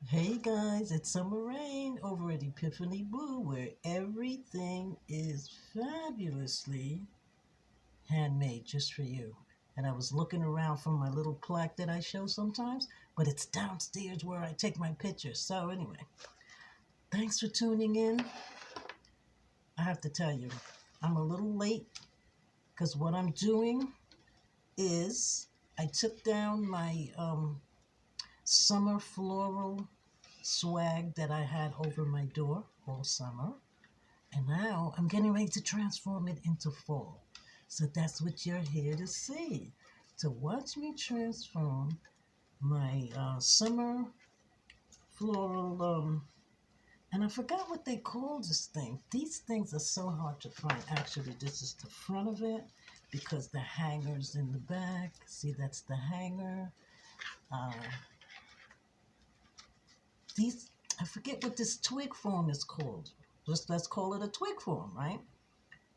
Hey guys, it's Summer Rain over at Epiphany Boo, where everything is fabulously handmade just for you. And I was looking around for my little plaque that I show sometimes, but it's downstairs where I take my pictures. So, anyway, thanks for tuning in. I have to tell you, I'm a little late because what I'm doing is I took down my summer floral swag that I had over my door all summer. And now I'm getting ready to transform it into fall. So that's what you're here to see. To watch me transform my summer floral, and I forgot what they call this thing. These things are so hard to find. Actually, this is the front of it because the hanger's in the back. See, that's the hanger. Uh, these, I forget what this twig form is called. Just let's call it a twig form, right?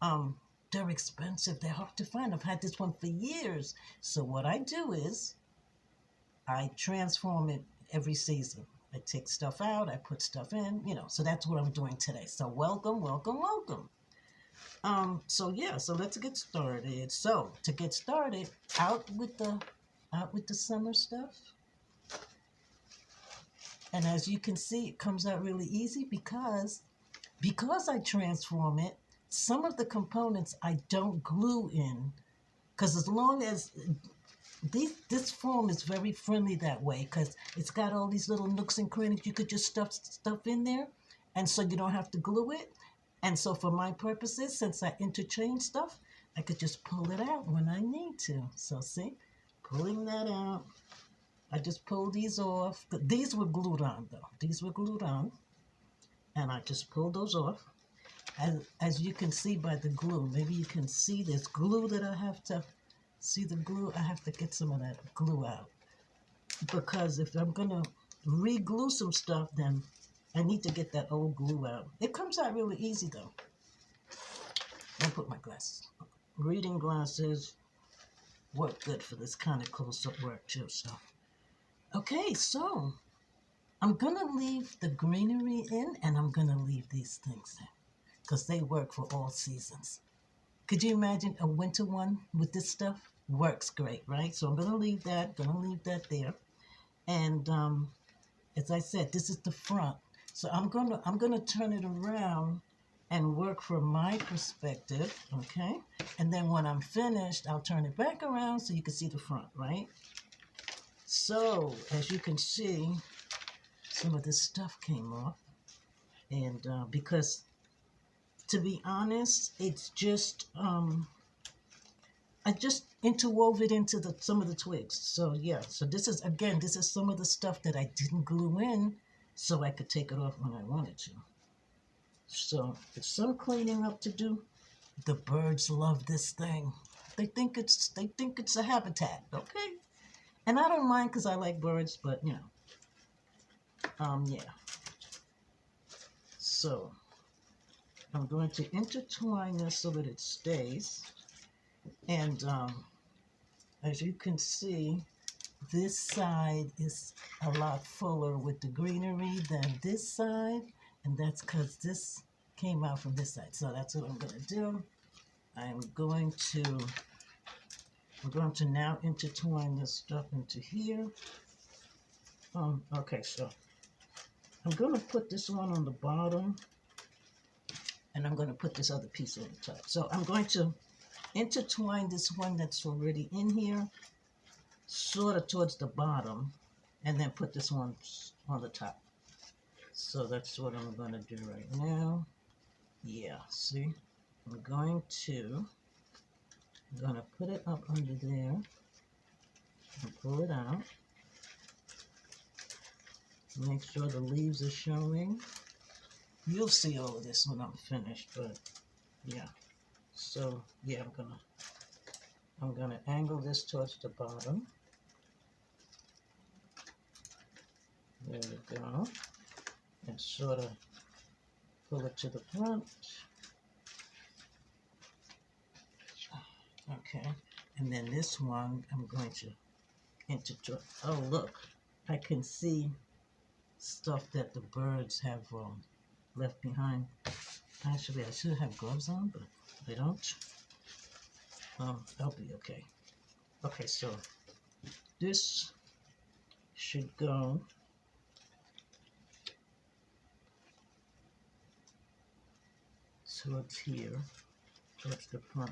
Um, they're expensive. They're hard to find. I've had this one for years. So what I do is I transform it every season. I take stuff out, I put stuff in, So that's what I'm doing today. So welcome, welcome, welcome. So let's get started. So to get started, out with the summer stuff. And as you can see, it comes out really easy because I transform it. Some of the components I don't glue in because as long as this foam is very friendly that way because it's got all these little nooks and crannies you could just stuff in there, and so you don't have to glue it. And so for my purposes, since I interchange stuff, I could just pull it out when I need to. So see, pulling that out. I just pulled these off. These were glued on though. These were glued on, and I just pulled those off. As you can see by the glue, maybe you can see this glue that I have to, see the glue? I have to get some of that glue out. Because if I'm going to re-glue some stuff, then I need to get that old glue out. It comes out really easy though. I'll put my glasses on. Reading glasses work good for this kind of close-up work too. So, okay, so I'm going to leave the greenery in and I'm going to leave these things in because they work for all seasons. Could you imagine a winter one with this stuff? Works great, right? So I'm gonna leave that there. And as I said, this is the front. So I'm gonna turn it around and work from my perspective, okay? And then when I'm finished, I'll turn it back around so you can see the front, right? So as you can see, some of this stuff came off, and because to be honest, it's just I just interwove it into some of the twigs. So yeah, so this is some of the stuff that I didn't glue in so I could take it off when I wanted to. So there's some cleaning up to do. The birds love this thing. They think it's a habitat, okay? And I don't mind because I like birds, but yeah. So I'm going to intertwine this so that it stays. And as you can see, this side is a lot fuller with the greenery than this side, and that's because this came out from this side. So that's what I'm going to do. I'm going to now intertwine this stuff into here. Okay, so I'm going to put this one on the bottom, and I'm going to put this other piece on the top. So I'm going to intertwine this one that's already in here sort of towards the bottom, and then put this one on the top. So that's what I'm going to do right now. Yeah, see, I'm going to put it up under there and pull it out. Make sure the leaves are showing. You'll see all of this when I'm finished, but yeah. So yeah, I'm gonna angle this towards the bottom. There we go. And sort of pull it to the front. Okay. And then this one, I'm going to intertwine. Oh, look. I can see stuff that the birds have left behind. Actually, I should have gloves on, but I don't. I'll be okay. Okay, so this should go towards here, towards the front.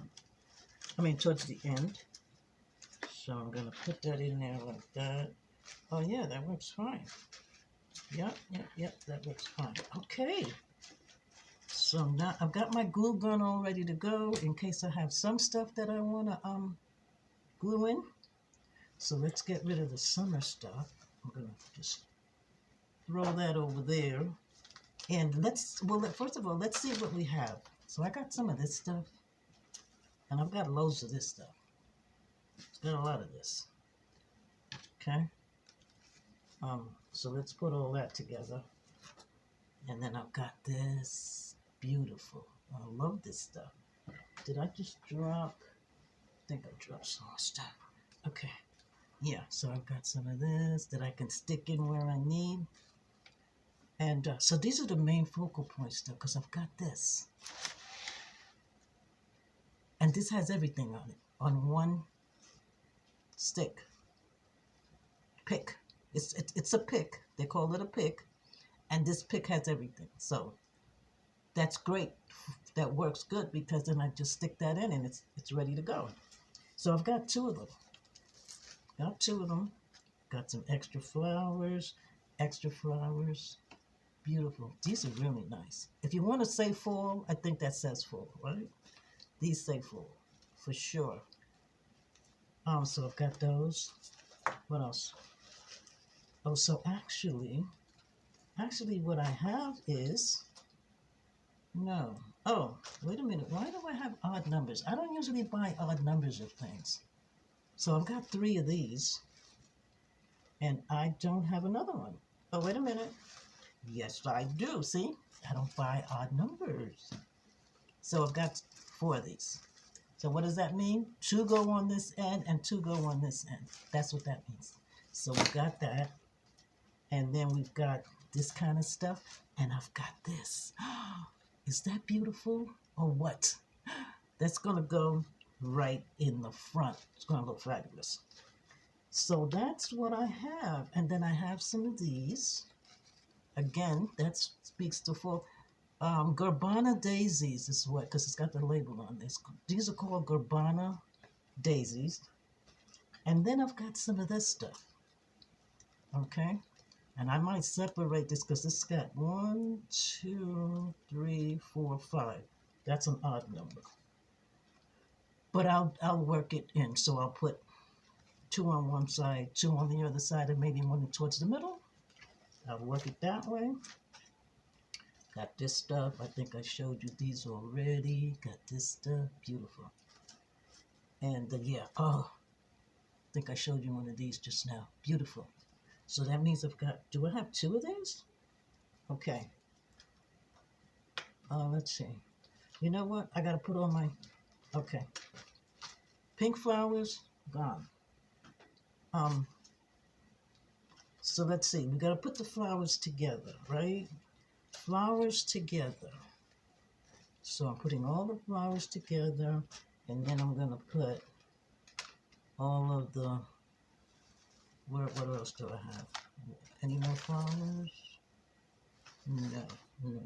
I mean, towards the end. So I'm going to put that in there like that. Oh, yeah, that works fine. Yep, that works fine. Okay. So now I've got my glue gun all ready to go in case I have some stuff that I want to glue in. So let's get rid of the summer stuff. I'm going to just throw that over there. And first of all, let's see what we have. So I got some of this stuff. And I've got loads of this stuff. It's got a lot of this. Okay. So let's put all that together. And then I've got this beautiful. I love this stuff. Did I just drop? I think I dropped some more stuff. Okay. Yeah, so I've got some of this that I can stick in where I need. And so these are the main focal points though, because I've got this. And this has everything on it, on one stick. Pick. It's a pick. They call it a pick. And this pick has everything. So that's great. That works good because then I just stick that in and it's ready to go. So I've got two of them. Got some extra flowers. Beautiful. These are really nice. If you want to say fall, I think that says fall, right? These say fall, for sure. So I've got those. What else? Oh, so actually what I have is, no. Oh, wait a minute. Why do I have odd numbers? I don't usually buy odd numbers of things. So I've got 3 of these, and I don't have another one. Oh, wait a minute. Yes, I do. See? I don't buy odd numbers. So I've got 4 of these. So what does that mean? 2 go on this end and 2 go on this end. That's what that means. So we've got that. And then we've got this kind of stuff. And I've got this. Is that beautiful or what? That's going to go right in the front. It's going to look fabulous. So that's what I have. And then I have some of these. Again, that speaks to fall. Gabbana daisies is what, because it's got the label on this. These are called Gabbana daisies. And then I've got some of this stuff. Okay? And I might separate this because this got 1, 2, 3, 4, 5. That's an odd number. But I'll work it in. So I'll put 2 on one side, 2 on the other side, and maybe 1 towards the middle. I'll work it that way. Got this stuff. I think I showed you these already. Got this stuff. Beautiful. And yeah. Oh, I think I showed you one of these just now. Beautiful. So that means I've got, do I have 2 of these? Okay. Let's see. You know what? I got to put on my, okay. Pink flowers, gone. So let's see. We got to put the flowers together, right? Flowers together. So I'm putting all the flowers together, and then I'm going to put all of the, what else do I have? Any more flowers? No.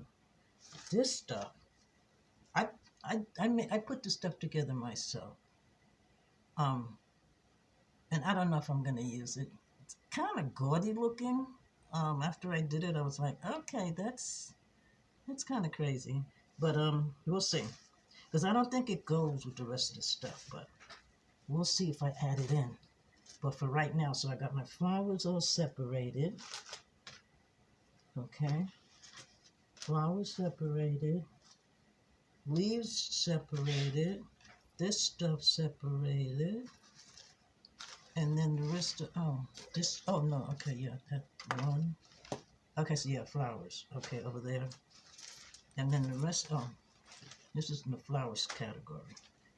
This stuff, I put this stuff together myself. And I don't know if I'm going to use it. It's kind of gaudy looking. After I did it, I was like, okay, that's kind of crazy. But we'll see. Because I don't think it goes with the rest of the stuff. But we'll see if I add it in. But for right now, so I got my flowers all separated. Okay. Flowers separated. Leaves separated. This stuff separated. And then the rest of, okay, yeah, that one. Okay, so yeah, flowers. Okay, over there. And then the rest, this is in the flowers category.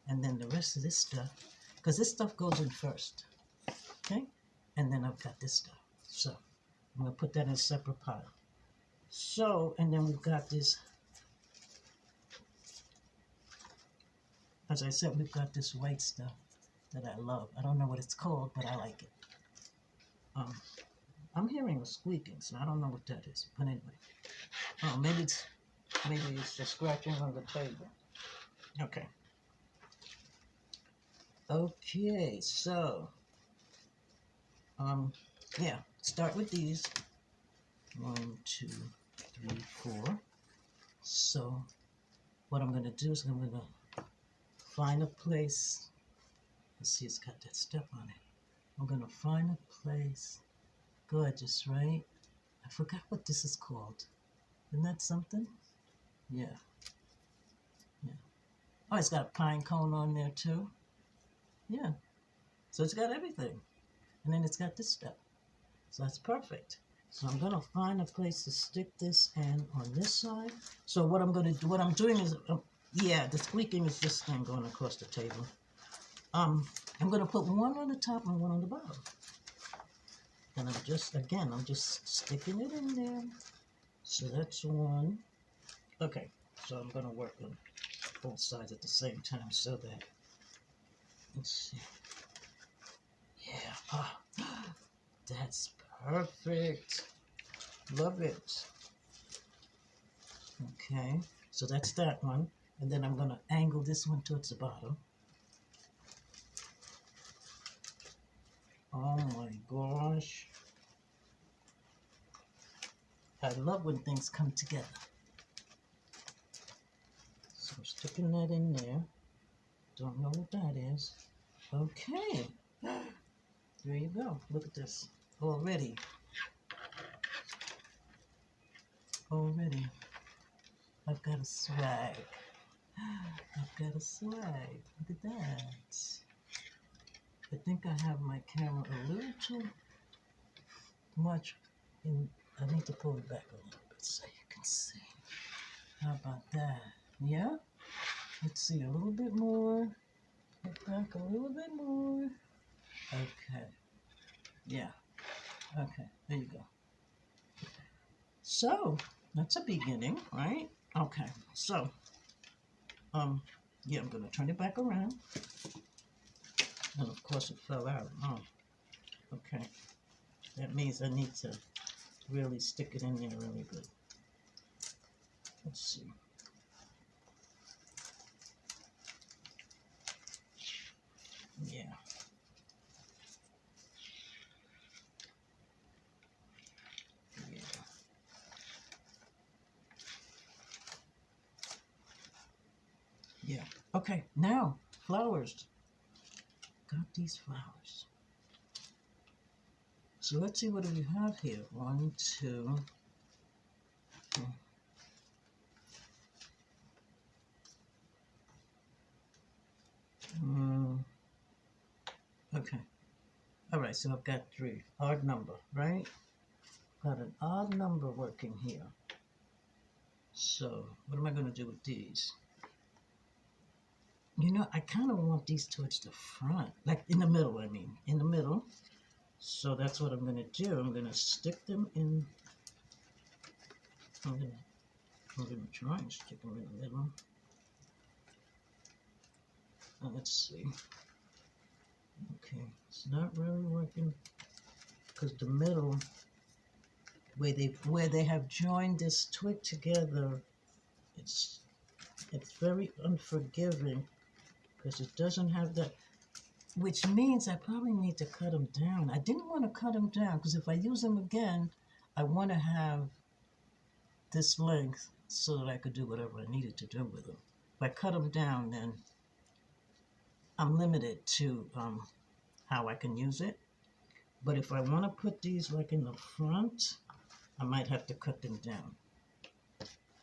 And then the rest of this stuff, because this stuff goes in first. Okay? And then I've got this stuff. So I'm gonna put that in a separate pile. So, and then we've got this, as I said, we've got this white stuff that I love. I don't know what it's called, but I like it. I'm hearing a squeaking, so I don't know what that is. But anyway, maybe it's just scratching on the table. Okay. Okay, so yeah, start with these. 1, 2, 3, 4. So what I'm gonna do is I'm gonna find a place. Let's see, it's got that step on it. I'm gonna find a place. Gorgeous, right? I forgot what this is called. Isn't that something? Yeah. Yeah. Oh, it's got a pine cone on there too. Yeah. So it's got everything. And then it's got this step. So that's perfect. So I'm gonna find a place to stick this in on this side. So what I'm doing is, yeah, the squeaking is this thing going across the table. I'm gonna put one on the top and one on the bottom. And I'm just sticking it in there. So that's one. Okay, so I'm gonna work on both sides at the same time so that, let's see. Yeah, that's perfect. Love it. Okay, so that's that one. And then I'm gonna angle this one towards the bottom. Oh my gosh. I love when things come together. So I'm sticking that in there. Don't know what that is. Okay. There you go. Look at this. Already. I've got a swag. I've got a swag. Look at that. I think I have my camera a little too much in. I need to pull it back a little bit so you can see. How about that? Yeah? Let's see a little bit more. Get back a little bit more. Okay. Yeah. Okay. There you go. So that's a beginning, right? Okay. So yeah, I'm gonna turn it back around. And of course it fell out. Oh. Okay. That means I need to really stick it in there really good. Let's see. Yeah. Yeah. Yeah. Okay, now flowers. Got these flowers. So let's see, what do we have here? 1, 2. Okay. All right, so I've got 3. Odd number, right? Got an odd number working here. So what am I going to do with these? You know, I kind of want these towards the front, like in the middle, I mean, in the middle. So that's what I'm going to do. I'm going to stick them in. I'm going to try and stick them in the middle. Let's see. Okay, it's not really working because the middle, where they have joined this twig together, it's very unforgiving because it doesn't have that, which means I probably need to cut them down. I didn't want to cut them down because if I use them again, I want to have this length so that I could do whatever I needed to do with them. If I cut them down, then I'm limited to how I can use it. But if I want to put these like in the front, I might have to cut them down.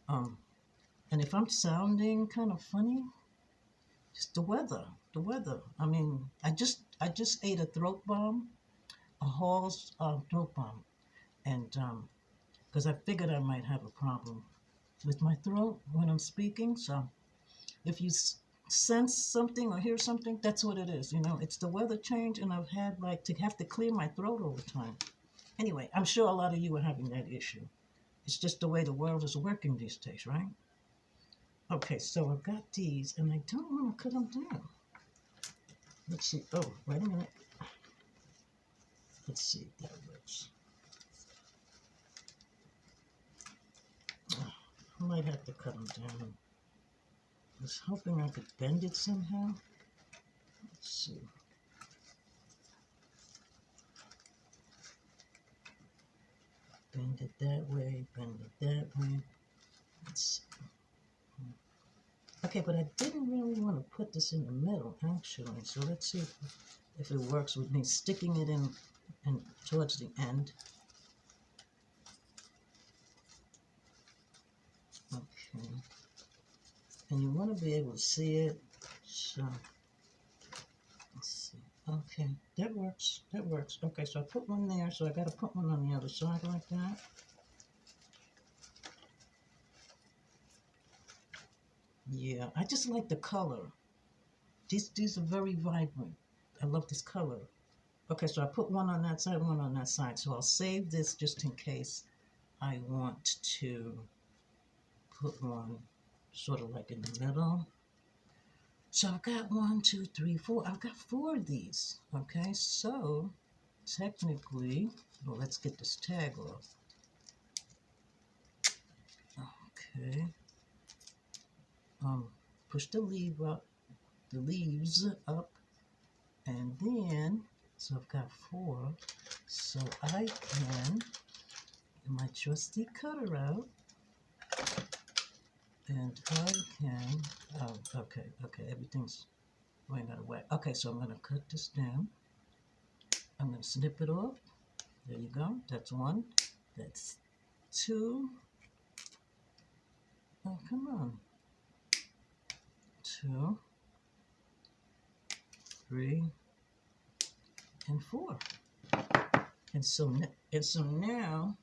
And if I'm sounding kind of funny, just the weather. I mean, I just ate a throat bomb, a Hall's throat bomb, and because I figured I might have a problem with my throat when I'm speaking. So if you sense something or hear something, that's what it is. You know, it's the weather change, and I've had like to have to clear my throat all the time. Anyway, I'm sure a lot of you are having that issue. It's just the way the world is working these days, right? Okay, so I've got these, and I don't want to cut them down. Let's see. Oh, wait a minute. Let's see if that works. I might have to cut them down. I was hoping I could bend it somehow. Let's see. Bend it that way, bend it that way. Let's see. Okay, but I didn't really want to put this in the middle, actually. So let's see if it works with me sticking it in towards the end. Okay. And you want to be able to see it. So, let's see. Okay, that works. That works. Okay, so I put one there, so I got to put one on the other side like that. Yeah, I just like the color. These are very vibrant. I love this color. Okay, so I put one on that side, one on that side. So I'll save this just in case I want to put one sort of like in the middle. So I've got 1, 2, 3, 4. I've got 4 of these. Okay, so technically, well, let's get this tag off. Okay. Push the leaves up, and then, so I've got 4, so I can get my trusty cutter out, and I can, okay, everything's going out of whack. Okay, so I'm going to cut this down. I'm going to snip it off. There you go. That's 1. That's 2. Oh, come on. 2, 3, and 4. And so now,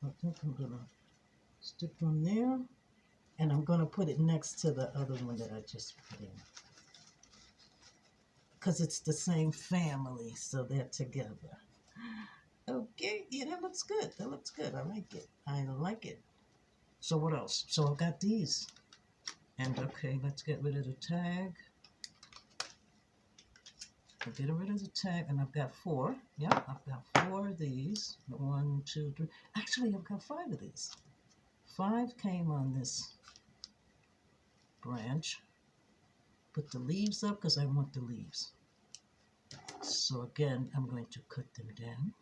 I think I'm gonna stick one there, and I'm gonna put it next to the other one that I just put in, because it's the same family, so they're together. Okay, yeah, that looks good. That looks good. I like it. I like it. So what else? So I've got these. And okay, let's get rid of the tag. I'll get rid of the tag, and I've got 4. Yeah, I've got 4 of these. 1, 2, 3. Actually, I've got 5 of these. 5 came on this branch. Put the leaves up because I want the leaves. So again, I'm going to cut them down.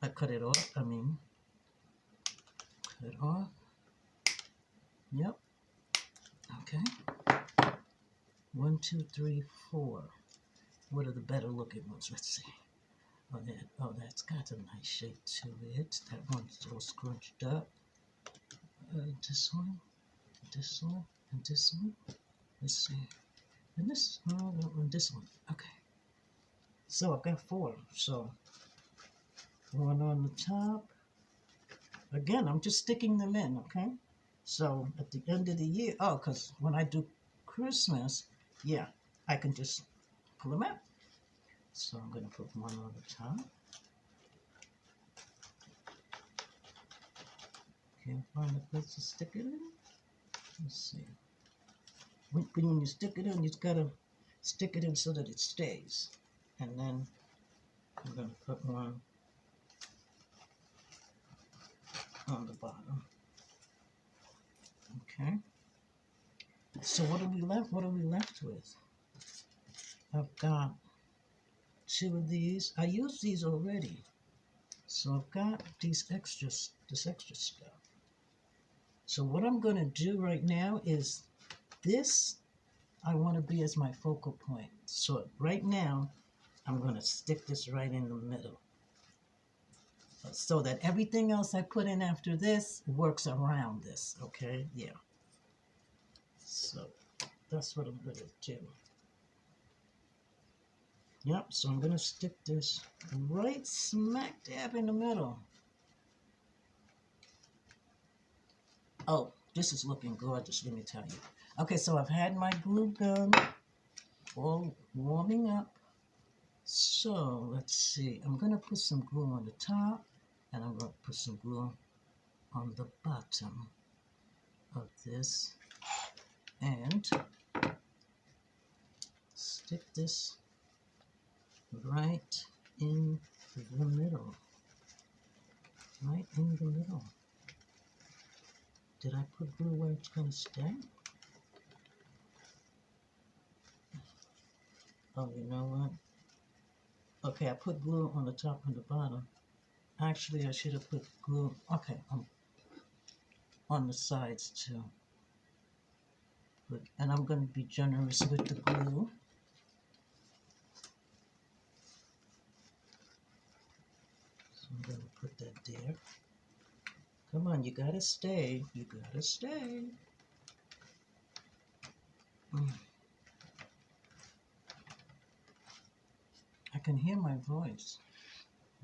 I cut it off, cut off. Yep. Okay. 1, 2, 3, 4. What are the better looking ones? Let's see. Oh, that's got a nice shape to it. That one's all scrunched up. This one, and this one. Let's see. And this, and this one. Okay. So I've got 4. So 1 on the top. Again, I'm just sticking them in, okay? So at the end of the year, because when I do Christmas, yeah, I can just pull them out. So I'm going to put 1 on the top. Can't find a place to stick it in. Let's see. When you stick it in, you've got to stick it in so that it stays. And then I'm going to put 1 on the bottom. Okay. So what are we left? What are we left with? I've got 2 of these. I used these already. So I've got this extra stuff. So what I'm going to do right now is this, I want to be as my focal point. So right now, I'm going to stick this right in the middle, so that everything else I put in after this works around this, okay? Yeah. So that's what I'm going to do. Yep, so I'm going to stick this right smack dab in the middle. Oh, this is looking gorgeous, let me tell you. Okay, so I've had my glue gun. all warming up. So let's see. I'm going to put some glue on the top, and I'm going to put some glue on the bottom of this, and stick this right in the middle. Right in the middle. Did I put glue where it's going to stay? Oh, you know what? Okay, I put glue on the top and the bottom. Actually, I should have put glue, okay, on the sides too. And I'm going to be generous with the glue. So I'm going to put that there. Come on, you gotta stay. You gotta stay. I can hear my voice.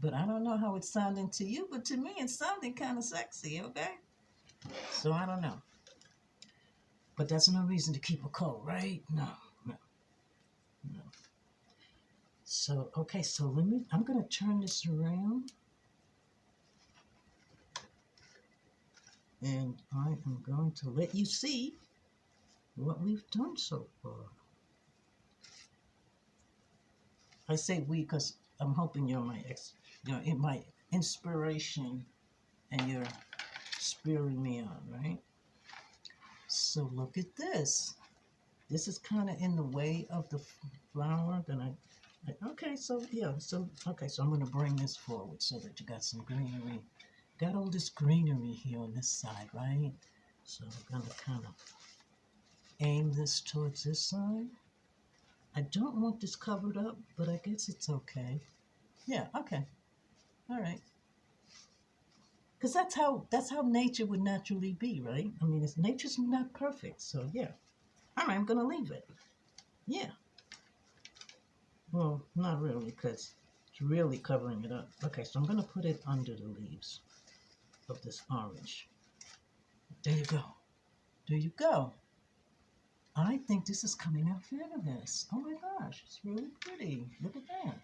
But I don't know how it's sounding to you, but to me it's sounding kind of sexy, okay? So I don't know. But that's no reason to keep a cold, right? No. So, okay, so I'm going to turn this around. And I am going to let you see what we've done so far. I say we because I'm hoping you're my inspiration, and you're spurring me on, right? So look at this. This is kind of in the way of the flower. Okay, so yeah, so I'm going to bring this forward so that you got some greenery. Got all this greenery here on this side, right? So I'm going to kind of aim this towards this side. I don't want this covered up, but I guess it's okay. Yeah, okay. All right. Because that's how nature would naturally be, right? I mean, nature's not perfect, so yeah. All right, I'm going to leave it. Yeah. Well, not really, because it's really covering it up. Okay, so I'm going to put it under the leaves of this orange. There you go. There you go. I think this is coming out fabulous. Oh my gosh, it's really pretty. Look at that.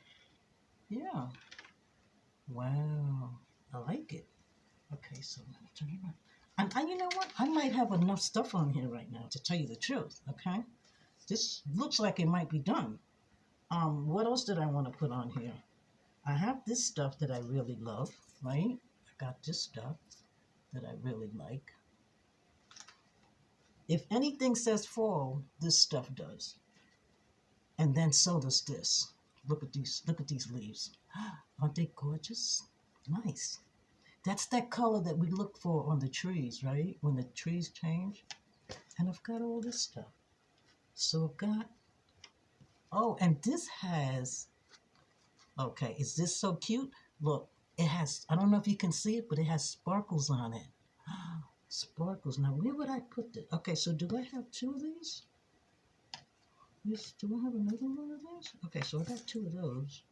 Yeah. Wow. I like it. Okay, so I'm going to turn it around. And you know what? I might have enough stuff on here right now to tell you the truth, okay? This looks like it might be done. What else did I want to put on here? I have this stuff that I really love, right? I got this stuff that I really like. If anything says fall, this stuff does. And then so does this. Look at these leaves. Aren't they gorgeous? Nice. That's that color that we look for on the trees, right? When the trees change. And I've got all this stuff. So I've got, oh, and this has, okay, is this so cute? Look, it has, I don't know if you can see it, but it has sparkles on it. Sparkles. Now, where would I put this? Okay, so do I have two of these? Yes, do I have another one of these? Okay, so I got two of those.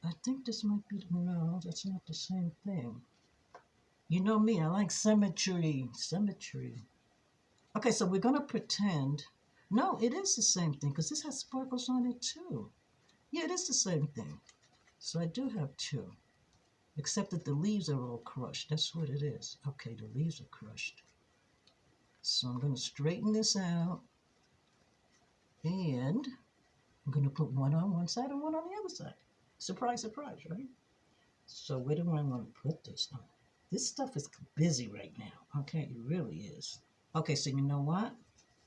I think this might be, no, that's not the same thing. You know me, I like symmetry. Symmetry. Okay, so we're going to pretend. No, it is the same thing because this has sparkles on it too. Yeah, it is the same thing. So I do have two. Except that the leaves are all crushed. That's what it is. Okay, the leaves are crushed. So I'm going to straighten this out. And I'm going to put one on one side and one on the other side. Surprise, surprise, right? So where do I want to put this? This stuff is busy right now. Okay, it really is. Okay, so you know what?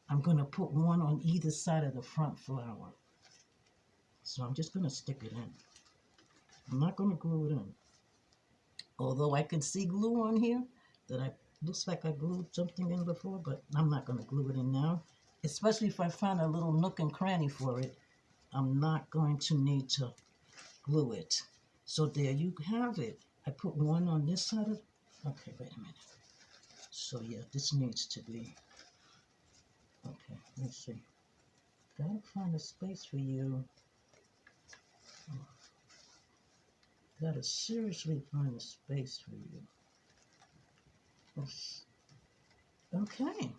I'm going to put one on either side of the front flower. So I'm just going to stick it in. I'm not going to glue it in. Although I can see glue on here that looks like I glued something in before, but I'm not going to glue it in now. Especially if I find a little nook and cranny for it, I'm not going to need to glue it. So there you have it. I put one on this side of, okay, wait a minute. So yeah, this needs to be, okay, let's see. Gotta find a space for you. Gotta seriously find a space for you. Okay,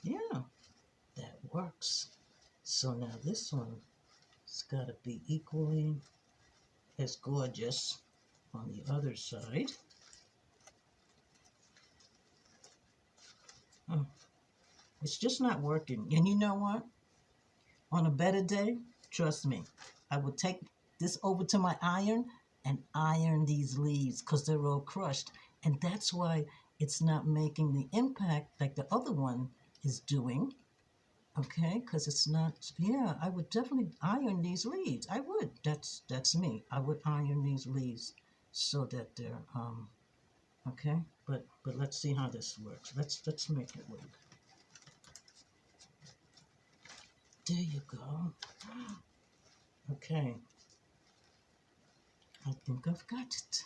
yeah, that works. So now this one has got to be equally as gorgeous on the other side. It's just not working. And you know what? On a better day, trust me, I would take this over to my iron and iron these leaves because they're all crushed. And that's why it's not making the impact like the other one is doing. Okay, because it's not, yeah, I would definitely iron these leaves. I would. That's me. I would iron these leaves so that they're okay. But let's see how this works. Let's make it work. There you go. Okay. I think I've got it.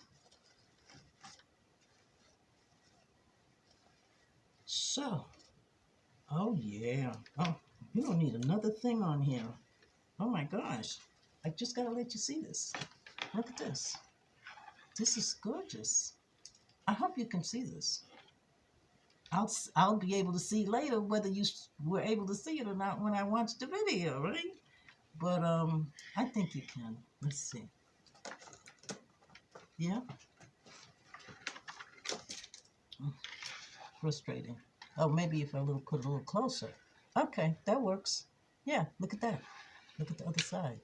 So, oh yeah. Oh, you don't need another thing on here. Oh my gosh. I just gotta let you see this. Look at this. This is gorgeous. I hope you can see this. I'll be able to see later whether you were able to see it or not when I watch the video, right? But I think you can. Let's see. Yeah. Frustrating. Oh, maybe if I put it a little closer. Okay, that works. Yeah, look at that. Look at the other side.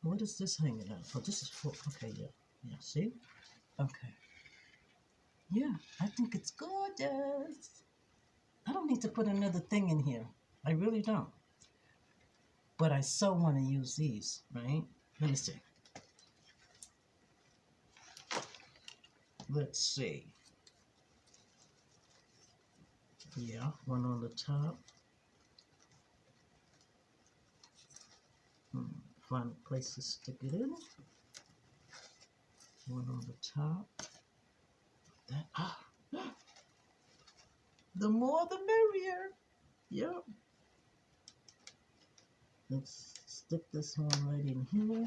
What is this hanging out? Oh, this is full. Okay, yeah. Yeah, see? Okay. Yeah, I think it's gorgeous. I don't need to put another thing in here. I really don't. But I so want to use these, right? Let me see. Let's see. Yeah, one on the top. Find a place to stick it in. One on the top. That, the more the merrier. Yep. Let's stick this one right in here.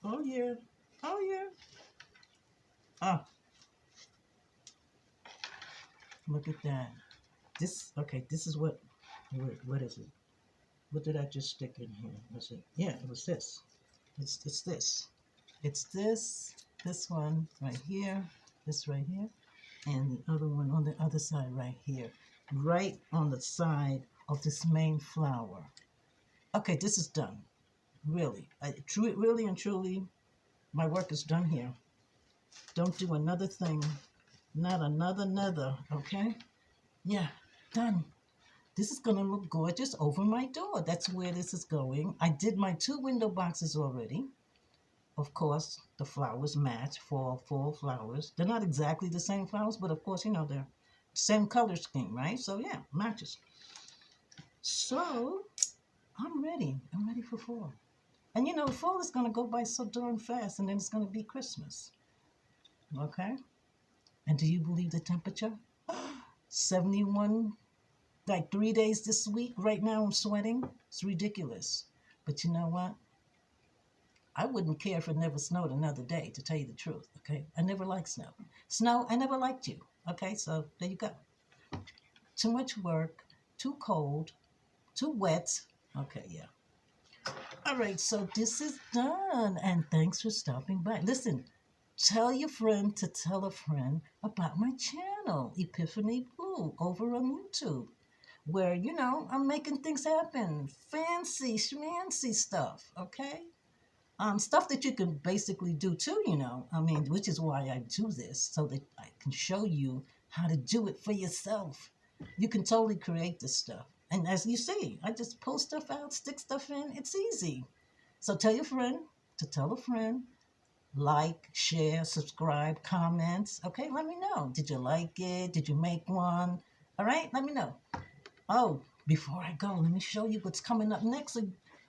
Oh yeah. Oh yeah. Ah. Look at that. This, okay, this is what is it? What did I just stick in here? Was it? Yeah, it was this. It's this. It's this one right here, this right here, and the other one on the other side right here. Right on the side of this main flower. Okay, this is done. Really. Really and truly, my work is done here. Don't do another thing. Not another, okay? Yeah, done. This is going to look gorgeous over my door. That's where this is going. I did my 2 window boxes already. Of course, the flowers match, fall flowers. They're not exactly the same flowers, but of course, you know, they're same color scheme, right? So yeah, matches. So I'm ready. I'm ready for fall. And you know, fall is going to go by so darn fast, and then it's going to be Christmas. Okay? And do you believe the temperature? 71, like 3 days this week. Right now I'm sweating. It's ridiculous. But you know what? I wouldn't care if it never snowed another day, to tell you the truth, okay? I never liked snow. Snow, I never liked you, okay? So there you go. Too much work, too cold, too wet. Okay, yeah. All right, so this is done, and thanks for stopping by. Listen, tell your friend to tell a friend about my channel, Epiphany Blue, over on YouTube, where, you know, I'm making things happen. Fancy, schmancy stuff, okay? Stuff that you can basically do too, you know. I mean, which is why I do this, so that I can show you how to do it for yourself. You can totally create this stuff. And as you see, I just pull stuff out, stick stuff in. It's easy. So tell your friend to tell a friend. Like, share, subscribe, comments. Okay, let me know. Did you like it? Did you make one? All right, let me know. Oh, before I go, let me show you what's coming up next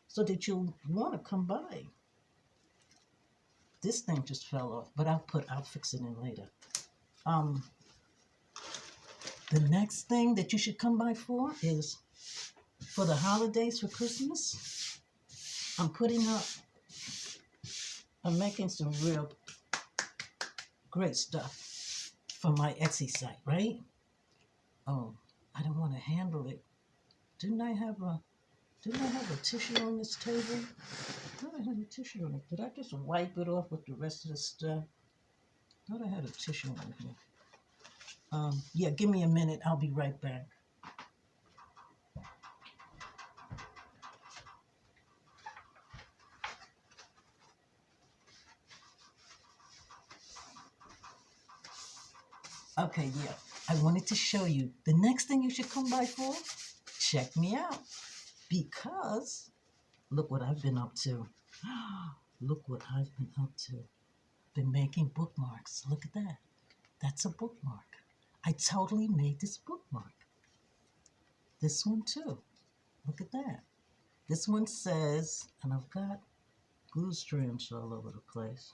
so that you'll want to come by. This thing just fell off, but I'll fix it in later. The next thing that you should come by for is for the holidays, for Christmas. I'm making some real great stuff for my Etsy site, right? Oh, I don't want to handle it Didn't I have a tissue on this table? I thought I had a tissue on it. Did I just wipe it off with the rest of the stuff? I thought I had a tissue on here. Yeah, give me a minute. I'll be right back. Okay, yeah. I wanted to show you. The next thing you should come by for, check me out. Because look what I've been up to. Look what I've been up to. Been making bookmarks. Look at that. That's a bookmark. I totally made this bookmark. This one too. Look at that. This one says, and I've got glue strands all over the place.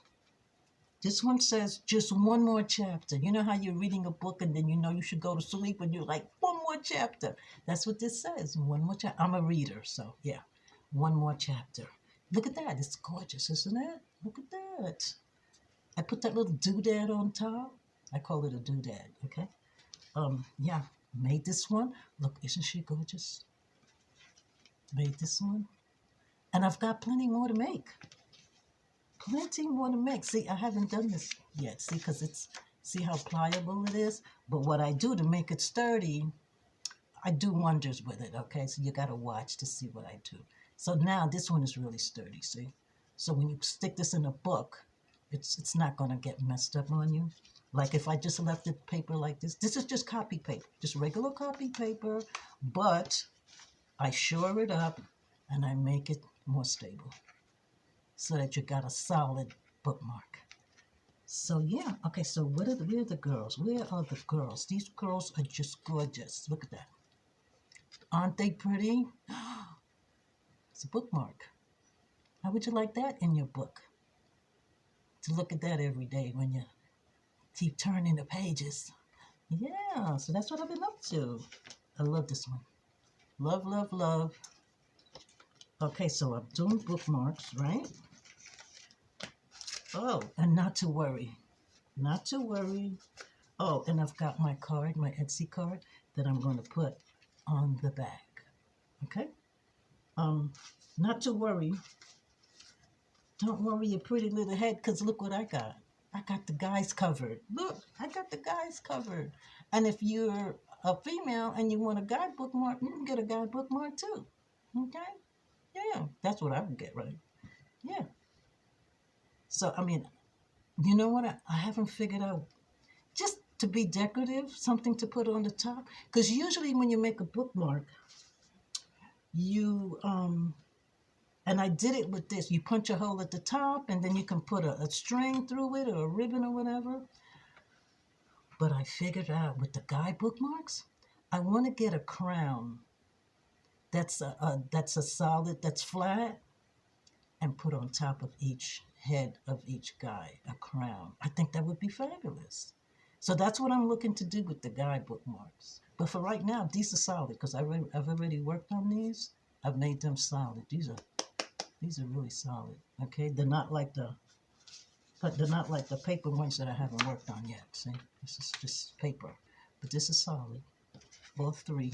This one says just one more chapter. You know how you're reading a book and then you know you should go to sleep and you're like, one more chapter. That's what this says. One more chapter. I'm a reader, so yeah. One more chapter. Look at that. It's gorgeous, isn't it? Look at that. I put that little doodad on top. I call it a doodad, okay? Yeah, made this one. Look, isn't she gorgeous? Made this one. And I've got plenty more to make. Plenty more to make. See, I haven't done this yet. See, because see how pliable it is? But what I do to make it sturdy, I do wonders with it, okay? So you got to watch to see what I do. So now this one is really sturdy, see? So when you stick this in a book, it's not going to get messed up on you. Like if I just left the paper like this. This is just copy paper, just regular copy paper, but I shore it up and I make it more stable so that you got a solid bookmark. So yeah, okay, so where are the girls? Where are the girls? These girls are just gorgeous. Look at that. Aren't they pretty? It's a bookmark. How would you like that in your book? To look at that every day when you keep turning the pages. Yeah, so that's what I've been up to. I love this one. Love, love, love. Okay, so I'm doing bookmarks, right? Oh, and not to worry. Not to worry. Oh, and I've got my card, my Etsy card, that I'm going to put on the back. Okay? Not to worry. Don't worry your pretty little head, because look what I got. I got the guys covered. Look, I got the guys covered. And if you're a female and you want a guy bookmark, you can get a guy bookmark too. Okay? Yeah, that's what I would get, right? Yeah. So, I mean, you know what? I haven't figured out. Just to be decorative, something to put on the top. Because usually when you make a bookmark, you, and I did it with this. You punch a hole at the top, and then you can put a string through it or a ribbon or whatever. But I figured out with the guide bookmarks, I want to get a crown that's a solid, that's flat, and put on top of each head of each guy a crown. I think that would be fabulous. So that's what I'm looking to do with the guide bookmarks. But for right now, these are solid because I've already worked on these. I've made them solid. These are really solid. Okay, they're not like the paper ones that I haven't worked on yet. See, this is just paper, but this is solid. All three.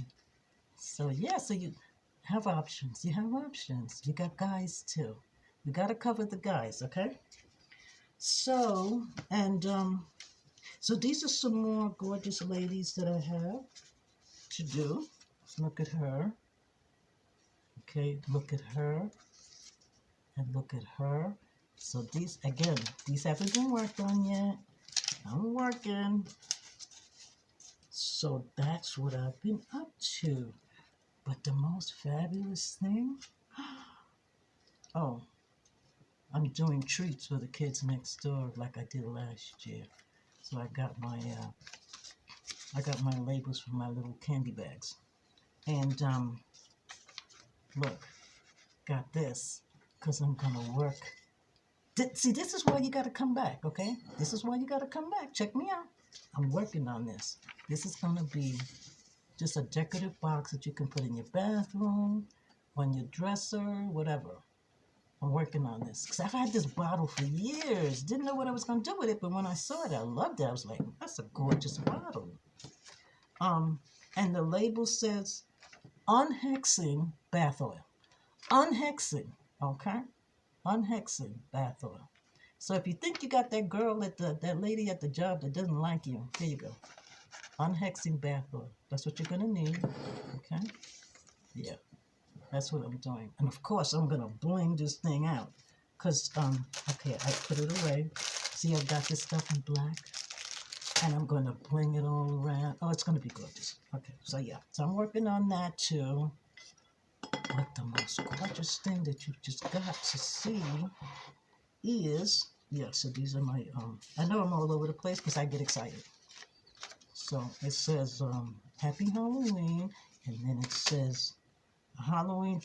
So yeah, so you have options. You have options. You got guys too. You got to cover the guys, okay? So, and so these are some more gorgeous ladies that I have to do. Look at her. Okay, look at her. And look at her. So these, again, these haven't been worked on yet. I'm working. So that's what I've been up to. But the most fabulous thing, oh, I'm doing treats for the kids next door like I did last year. So I got my labels for my little candy bags. And look, got this because I'm gonna work. See, this is why you gotta come back, okay? This is why you gotta come back. Check me out. I'm working on this. This is gonna be just a decorative box that you can put in your bathroom, on your dresser, whatever. I'm working on this. Because I've had this bottle for years. Didn't know what I was going to do with it, but when I saw it, I loved it. I was like, that's a gorgeous bottle. And the label says, unhexing bath oil. Unhexing, okay? Unhexing bath oil. So if you think you got that girl at that lady at the job that doesn't like you, here you go. Unhexing bath oil. That's what you're gonna need. Okay? Yeah. That's what I'm doing. And of course I'm gonna bling this thing out. Cause okay, I put it away. See, I've got this stuff in black. And I'm gonna bling it all around. Oh, it's gonna be gorgeous. Okay, so yeah. So I'm working on that too. But the most gorgeous thing that you just got to see is, yeah, so these are my, I know I'm all over the place because I get excited. So it says, Happy Halloween, and then it says, a Halloween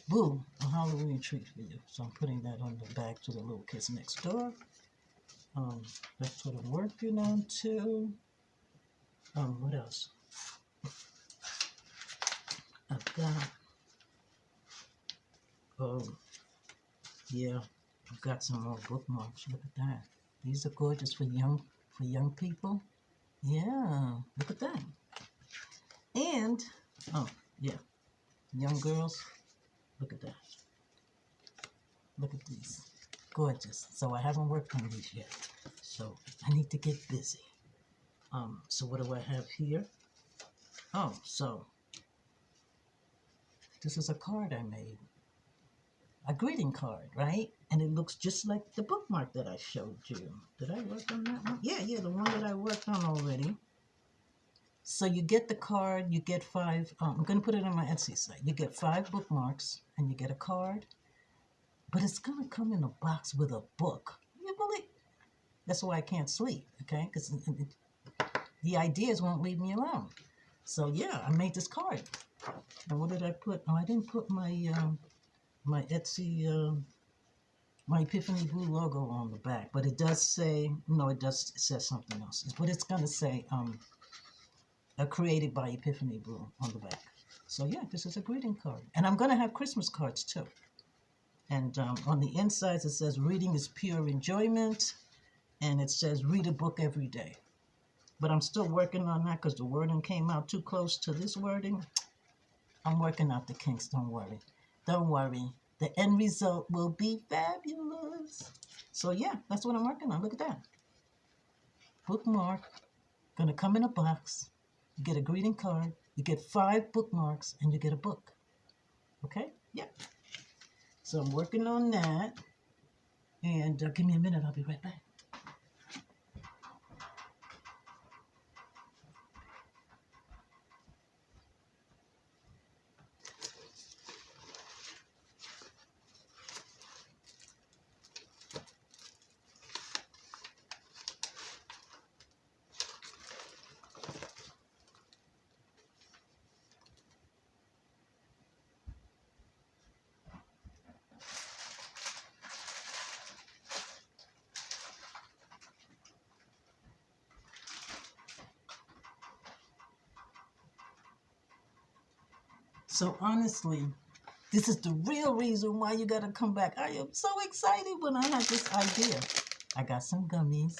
treat for you. So I'm putting that on the back to the little kids next door. That's what I'm working on too. What else? I've got, yeah, I've got some more bookmarks. Look at that. These are gorgeous for young people. Yeah, look at that. And, oh, yeah, young girls, look at that. Look at these. Gorgeous. So I haven't worked on these yet. So I need to get busy. So what do I have here? Oh, so this is a card I made. A greeting card, right? And it looks just like the bookmark that I showed you. Did I work on that one? Yeah, the one that I worked on already. So you get the card, you get 5, I'm going to put it on my Etsy site. You get 5 bookmarks and you get a card, but it's going to come in a box with a book. You believe? That's why I can't sleep, okay? Because the ideas won't leave me alone. So yeah, I made this card. And what did I put? Oh, I didn't put my my Etsy, my Epiphany Blue logo on the back, but it does say, no, it says something else. But it's going to say, created by Epiphany Blue on the back. So yeah, this is a greeting card. And I'm going to have Christmas cards too. And on the insides it says reading is pure enjoyment. And it says read a book every day. But I'm still working on that because the wording came out too close to this wording. I'm working out the kinks, don't worry. Don't worry. The end result will be fabulous. So yeah, that's what I'm working on. Look at that. Bookmark. Going to come in a box. You get a greeting card, you get 5 bookmarks, and you get a book. Okay? Yeah. So I'm working on that. And give me a minute, I'll be right back. So honestly, this is the real reason why you gotta come back. I am so excited when I had this idea. I got some gummies.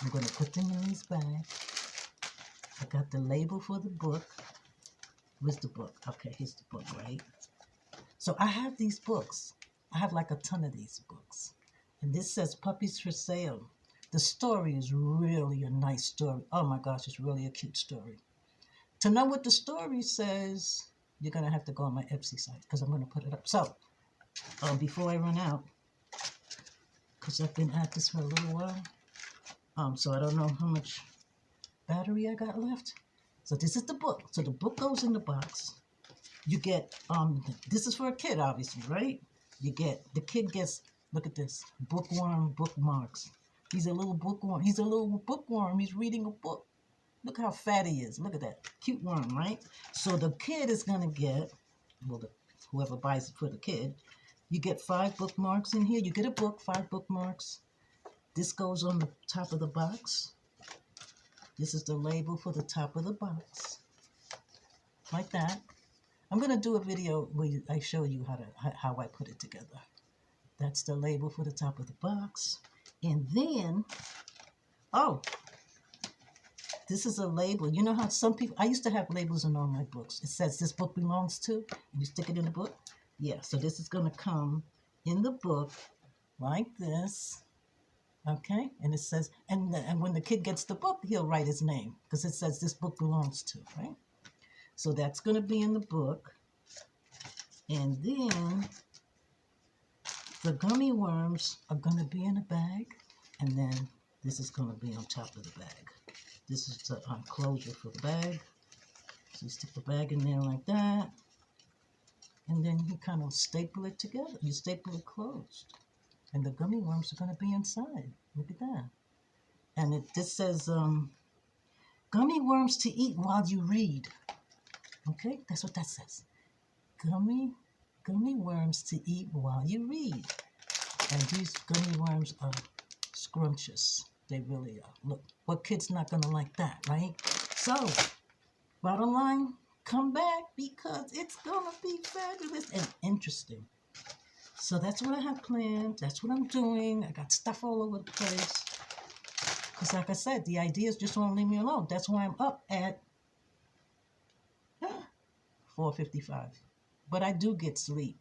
I'm gonna put them in this bag. I got the label for the book. Where's the book? Okay, here's the book, right? So I have these books. I have like a ton of these books. And this says Puppies for Sale. The story is really a nice story. Oh my gosh, it's really a cute story. To know what the story says, you're going to have to go on my Etsy site because I'm going to put it up. So, before I run out, because I've been at this for a little while, so I don't know how much battery I got left. So this is the book. So the book goes in the box. You get, this is for a kid, obviously, right? The kid gets, look at this, bookworm bookmarks. He's a little bookworm. He's a little bookworm. He's reading a book. Look how fat he is. Look at that. Cute worm, right? So the kid is going to get, well, whoever buys it for the kid, you get 5 bookmarks in here. You get a book, 5 bookmarks. This goes on the top of the box. This is the label for the top of the box. Like that. I'm going to do a video where I show you how I put it together. That's the label for the top of the box. And then, oh, This is a label. You know how some people, I used to have labels in all my books. It says this book belongs to, and you stick it in the book. Yeah, so this is going to come in the book like this. Okay, and it says, and when the kid gets the book, he'll write his name because it says this book belongs to, right? So that's going to be in the book. And then the gummy worms are going to be in a bag, and then this is going to be on top of the bag. This is the closure for the bag. So you stick the bag in there like that, and then you kind of staple it together. You staple it closed, and the gummy worms are going to be inside. Look at that. And this says, gummy worms to eat while you read. Okay, that's what that says. Gummy worms to eat while you read. And these gummy worms are scrumptious. They really are. Look, what kid's not going to like that, right? So, bottom line, come back because it's going to be fabulous and interesting. So that's what I have planned. That's what I'm doing. I got stuff all over the place. Because like I said, the ideas just won't leave me alone. That's why I'm up at 4:55. But I do get sleep.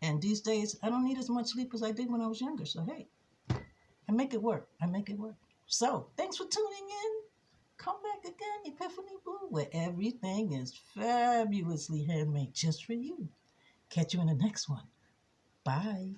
And these days, I don't need as much sleep as I did when I was younger. So, hey, I make it work. So, thanks for tuning in. Come back again, Epiphany Blue, where everything is fabulously handmade just for you. Catch you in the next one. Bye.